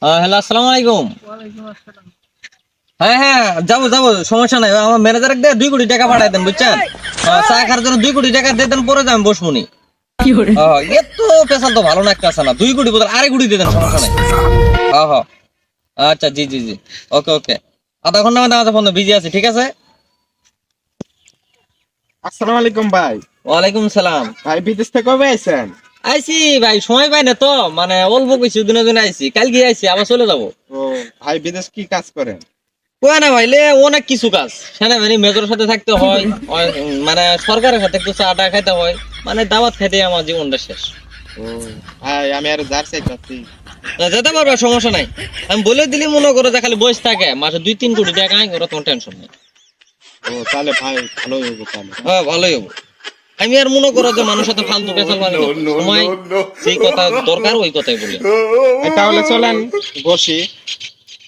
Hello, আসসালামু আলাইকুম। হ্যাঁ হ্যাঁ, যাবো যাবো, সমস্যা নাই। আমার ম্যানেজার দিয়ে 2 কোটি টাকা পাঠাই দেন, বুঝছেন? চা খাওয়ার জন্য 2 কোটি টাকা দিয়ে দেন, পরে যাবেন বসমুনি। এত পেশাল তো ভালো না, একটা আছে না, 2 কোটি বদল 2.5 কোটি দিয়ে দেন, সমস্যা নাই। হ্যাঁ হ্যাঁ, আচ্ছা, জি জি জি, ওকে ওকে। আধা ঘন্টা মধ্যে আমাদের ফোন, বিজি আছে, ঠিক আছে। আসসালামু আলাইকুম ভাই। ওয়ালাইকুম সালাম। ভাই বিদেশ থেকে কবে আইছেন? আইসি ভাই, সময় পাই না তো, মানে অল্প কিছু দিনের জন্য আইসি, কালকে আইসি, আবার চলে যাবো। ও ভাই, বিদেশ কি কাজ করেন? কয় না ভাইলে, অনেক কিছু কাজ। সেনাবাহিনী মেজরের সাথে থাকতে হয়, মানে সরকারের সাথে একটু চা টা খাইতে হয়, মানে দাওয়াত খাইতে আমার জীবনটা শেষ। ও ভাই, আমি আর যার চাইতাছি। যেতে পারবে, সমস্যা নাই। আমি বলে দিলি, মনে করো যে খালি বসে থাকে, মাসে 2-3 কোটি টাকা আয় করো, তোমার টেনশন নেই। ও তাহলে ভাই ভালোই হবে তাহলে। হ্যাঁ, ভালোই হবো। আমি আর মনে করো যে মানুষের সাথে ফালতু পেছাল মারি না। সময় যেই কথা দরকার ওই কথাই বলি। তাহলে চলেন বসি।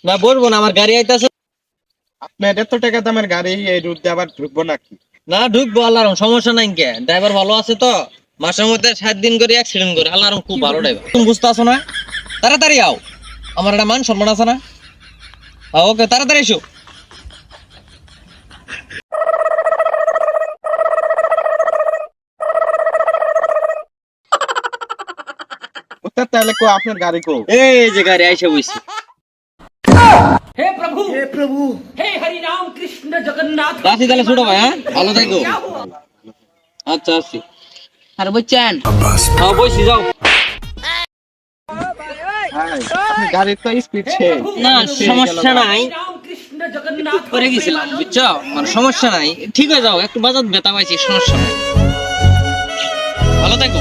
না, বলবো না, আমার গাড়ি আইতাছে। আপনার এত টাকা দামের গাড়ি এই রুট দিয়ে আবার ঢুকবো নাকি? না, ঢুকবো, আল্লাহর সমস্যা নাই। কে ড্রাইভার ভালো আছে তো, মাসের মধ্যে 7 দিন করে অ্যাক্সিডেন্ট করে, আল্লাহর খুব ভালো ড্রাইভার। তুমি বুঝতে আসো না? তাড়াতাড়ি আও, আমার একটা মান সম্মান আছে না। ওকে, তাড়াতাড়ি এসো। ওস্তাদ তাহলে কো আপনার গাড়ি কো? এই যে গাড়ি আইসা বইছি। हे प्रभु हे हरि राम कृष्ण जगन्नाथ। রাশি তাহলে ছোট ভাই, হ্যাঁ, ভালো থাকো। আচ্ছা, আসছি। আর বুঝছেন হ্যাঁ, বইছি, যাও। ভাই আপনার গাড়ির তো স্পিড ছে। না, সমস্যা নাই, राम कृष्ण जगन्नाथ করে গেছিলাম, বুঝছো, মানে সমস্যা নাই, ঠিক হয়ে যাও। একটু বাজার ব্যথা পাইছি, সমস্যা নাই, ভালো থাকো।